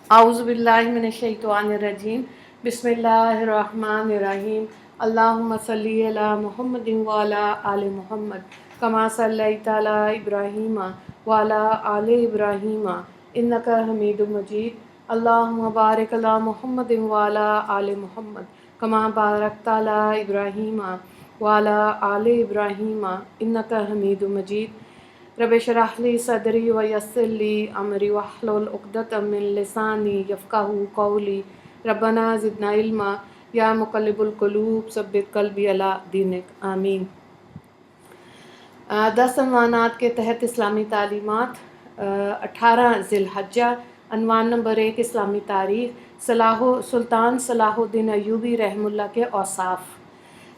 اعوذ باللہ من الشیطان الرجیم بسم اللہ الرحمن الرحیم اللہم صلی علی محمد وعلی آل محمد کما صلیت علی ابراہیم وعلی آل ابراہیم انک حمید مجید اللہم بارک علی محمد وعلی آل محمد کما بارکت علی ابراہیم وعلی آل ابراہیم انک حمید مجید رب اشرح لی صدری ویسر لی امری واحلل عقدۃ من لسانی یفقہوا قولی ربنا زدنا علما یا مقلب القلوب ثبت قلبی علی دینک آمین۔ 10 عنوانات کے تحت اسلامی تعلیمات۔ 18 ذی الحجہ۔ عنوان نمبر 1 اسلامی تاریخ۔ سلطان صلاح الدین ایوبی رحمہ اللہ کے اوصاف۔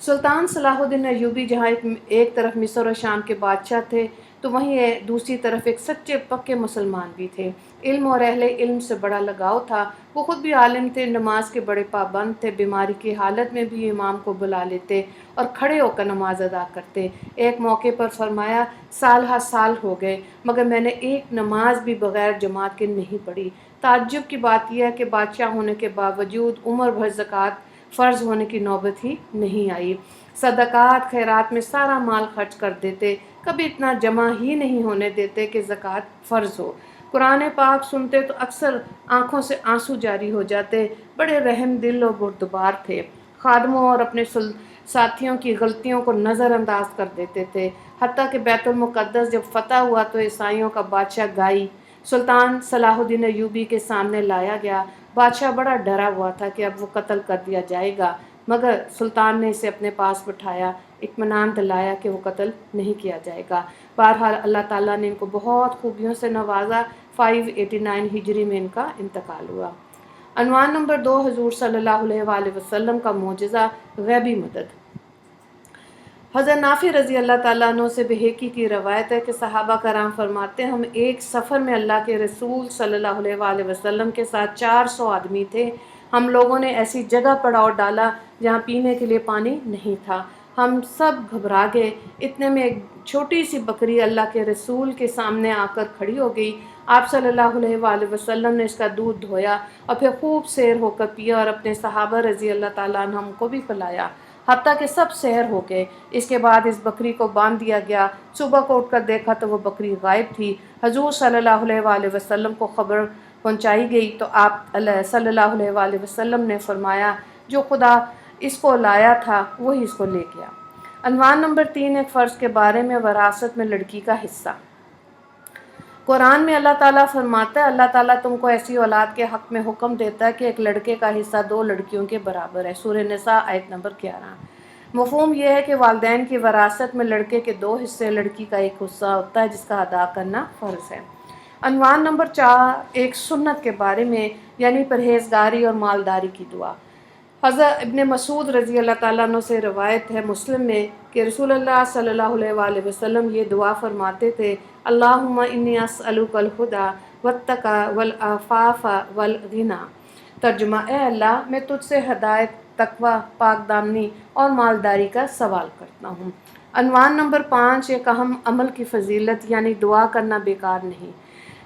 سلطان صلاح الدین ایوبی جہاں ایک طرف مصر و شام کے بادشاہ تھے تو وہیں دوسری طرف ایک سچے پکے مسلمان بھی تھے۔ علم اور اہل علم سے بڑا لگاؤ تھا۔ وہ خود بھی عالم تھے، نماز کے بڑے پابند تھے، بیماری کی حالت میں بھی امام کو بلا لیتے اور کھڑے ہو کر نماز ادا کرتے۔ ایک موقع پر فرمایا، سال ہا سال ہو گئے مگر میں نے ایک نماز بھی بغیر جماعت کے نہیں پڑھی۔ تعجب کی بات یہ ہے کہ بادشاہ ہونے کے باوجود عمر بھر زکوٰۃ فرض ہونے کی نوبت ہی نہیں آئی۔ صدقات خیرات میں سارا مال خرچ کر دیتے، کبھی اتنا جمع ہی نہیں ہونے دیتے کہ زکوٰۃ فرض ہو۔ قرآن پاک سنتے تو اکثر آنکھوں سے آنسو جاری ہو جاتے۔ بڑے رحم دل اور بردبار تھے۔ خادموں اور اپنے ساتھیوں کی غلطیوں کو نظر انداز کر دیتے تھے۔ حتیٰ کہ بیت المقدس جب فتح ہوا تو عیسائیوں کا بادشاہ گائی سلطان صلاح الدین ایوبی کے سامنے لایا گیا۔ بادشاہ بڑا ڈرا ہوا تھا کہ اب وہ قتل کر دیا جائے گا، مگر سلطان نے اسے اپنے پاس بٹھایا، اطمینان دلایا کہ وہ قتل نہیں کیا جائے گا۔ بہرحال اللہ تعالیٰ نے ان کو بہت خوبیوں سے نوازا۔ 589 ہجری میں ان کا انتقال ہوا۔ عنوان نمبر 2 حضور صلی اللہ علیہ وآلہ وسلم کا معجزہ، غیبی مدد۔ حضرت نافع رضی اللہ تعالیٰ عنہ سے بحقی کی روایت ہے کہ صحابہ کرام فرماتے ہیں، ہم ایک سفر میں اللہ کے رسول صلی اللہ علیہ وآلہ وسلم کے ساتھ 400 آدمی تھے۔ ہم لوگوں نے ایسی جگہ پڑاؤ ڈالا جہاں پینے کے لیے پانی نہیں تھا۔ ہم سب گھبرا گئے۔ اتنے میں ایک چھوٹی سی بکری اللہ کے رسول کے سامنے آ کر کھڑی ہو گئی۔ آپ صلی اللہ علیہ وآلہ وسلم نے اس کا دودھ دھویا اور پھر خوب سیر ہو کر پیا اور اپنے صحابہ رضی اللہ تعالیٰ عنہم کو بھی پلایا، حتیٰ کہ سب سیر ہو گئے۔ اس کے بعد اس بکری کو باندھ دیا گیا۔ صبح کو اٹھ کر دیکھا تو وہ بکری غائب تھی۔ حضور صلی اللہ علیہ وآلہ وسلم کو خبر پہنچائی گئی تو آپ صلی اللہ علیہ وآلہ وسلم نے فرمایا، جو خدا اس کو لایا تھا وہی اس کو لے گیا۔ عنوان نمبر 3 ایک فرض کے بارے میں، وراثت میں لڑکی کا حصہ۔ قرآن میں اللہ تعالیٰ فرماتا ہے، اللہ تعالیٰ تم کو ایسی اولاد کے حق میں حکم دیتا ہے کہ ایک لڑکے کا حصہ 2 لڑکیوں کے برابر ہے۔ سورہ نساء آیت نمبر 11۔ مفہوم یہ ہے کہ والدین کی وراثت میں لڑکے کے 2 حصے، لڑکی کا 1 حصہ ہوتا ہے جس کا ادا کرنا فرض ہے۔ عنوان نمبر 4 ایک سنت کے بارے میں، یعنی پرہیزگاری اور مالداری کی دعا۔ حضرت ابن مسعود رضی اللہ تعالیٰ عنہ سے روایت ہے مسلم میں کہ رسول اللہ صلی اللہ علیہ وآلہ وسلم یہ دعا فرماتے تھے، اللہم انی اسألک الہدی والتقی والعفاف والغنی۔ ترجمہ، اے اللہ میں تجھ سے ہدایت، تقوی، پاک دامنی اور مالداری کا سوال کرتا ہوں۔ عنوان نمبر 5 ایک اہم عمل کی فضیلت، یعنی دعا کرنا بیکار نہیں۔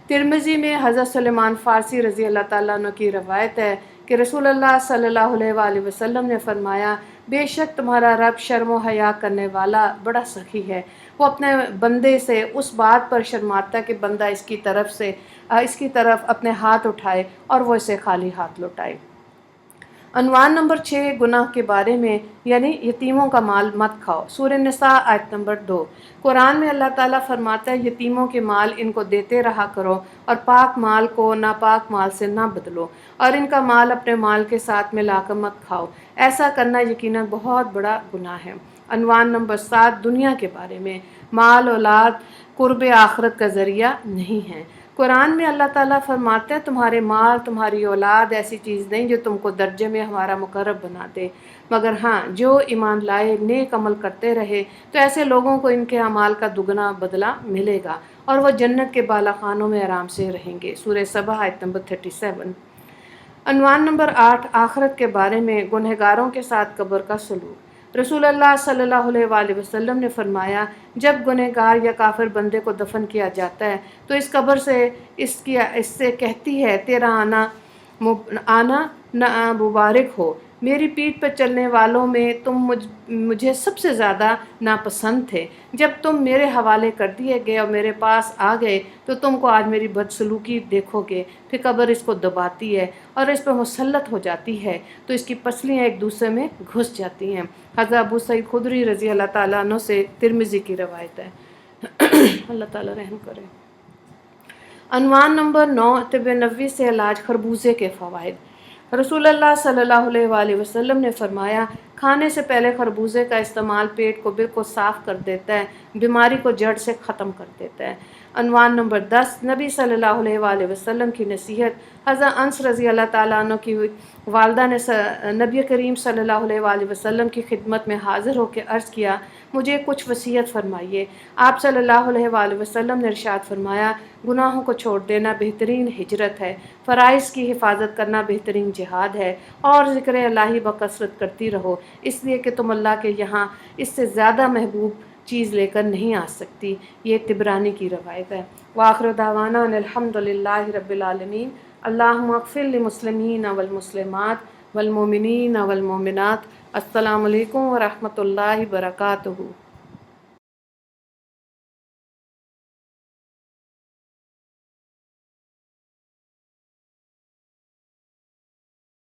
ترمذی میں حضرت سلمان فارسی رضی اللہ تعالیٰ عنہ کی روایت ہے کہ رسول اللہ صلی اللہ علیہ وآلہ وسلم نے فرمایا، بے شک تمہارا رب شرم و حیا کرنے والا بڑا سخی ہے۔ وہ اپنے بندے سے اس بات پر شرماتا ہے کہ بندہ اس کی طرف اپنے ہاتھ اٹھائے اور وہ اسے خالی ہاتھ لوٹائے۔ عنوان نمبر 6 گناہ کے بارے میں، یعنی یتیموں کا مال مت کھاؤ۔ سورہ نساء آیت نمبر 2۔ قرآن میں اللہ تعالیٰ فرماتا ہے، یتیموں کے مال ان کو دیتے رہا کرو اور پاک مال کو ناپاک مال سے نہ بدلو، اور ان کا مال اپنے مال کے ساتھ ملا کر مت کھاؤ، ایسا کرنا یقیناً بہت بڑا گناہ ہے۔ عنوان نمبر 7 دنیا کے بارے میں، مال اولاد قرب آخرت کا ذریعہ نہیں ہے۔ قرآن میں اللہ تعالیٰ فرماتے ہیں، تمہارے مال، تمہاری اولاد ایسی چیز نہیں جو تم کو درجے میں ہمارا مقرب بنا دے، مگر ہاں جو ایمان لائے، نیک عمل کرتے رہے تو ایسے لوگوں کو ان کے اعمال کا دگنا بدلہ ملے گا اور وہ جنت کے بالا خانوں میں آرام سے رہیں گے۔ سورہ سبا آیت نمبر 37۔ عنوان نمبر 8 آخرت کے بارے میں، گنہگاروں کے ساتھ قبر کا سلوک۔ رسول اللہ صلی اللہ علیہ وآلہ وسلم نے فرمایا، جب گنہگار یا کافر بندے کو دفن کیا جاتا ہے تو اس قبر سے اس سے کہتی ہے، تیرا آنا آنا مبارک ہو۔ میری پیٹھ پر چلنے والوں میں تم مجھے سب سے زیادہ ناپسند تھے۔ جب تم میرے حوالے کر دیے گئے اور میرے پاس آ گئے تو تم کو آج میری بدسلوکی دیکھو گے۔ پھر قبر اس کو دباتی ہے اور اس پہ مسلط ہو جاتی ہے تو اس کی پسلیاں ایک دوسرے میں گھس جاتی ہیں۔ حضرت ابو سعید خدری رضی اللہ تعالیٰ عنہ سے ترمذی کی روایت ہے۔ اللہ تعالیٰ رحم کرے۔ عنوان نمبر 9، طب نبوی سے علاج خربوزے کے فوائد۔ رسول اللہ صلی اللہ علیہ وآلہ وسلم نے فرمایا، کھانے سے پہلے خربوزے کا استعمال پیٹ کو بالکل صاف کر دیتا ہے، بیماری کو جڑ سے ختم کر دیتا ہے۔ عنوان نمبر 10، نبی صلی اللہ علیہ وآلہ وسلم کی نصیحت۔ حضرت انس رضی اللہ تعالیٰ عنہ کی والدہ نے نبی کریم صلی اللہ علیہ وآلہ وسلم کی خدمت میں حاضر ہو کے عرض کیا، مجھے کچھ وصیت فرمائیے۔ آپ صلی اللہ علیہ وآلہ وسلم نے ارشاد فرمایا، گناہوں کو چھوڑ دینا بہترین ہجرت ہے، فرائض کی حفاظت کرنا بہترین جہاد ہے، اور ذکر الہی بکثرت کرتی رہو، اس لیے کہ تم اللہ کے یہاں اس سے زیادہ محبوب چیز لے کر نہیں آ سکتی۔ یہ طبرانی کی روایت ہے۔ وآخر دعوانا ان الحمد للہ رب العالمین۔ اللہم اغفر للمسلمین والمسلمات والمؤمنین والمؤمنات۔ السلام علیکم ورحمۃ اللہ وبرکاتہ۔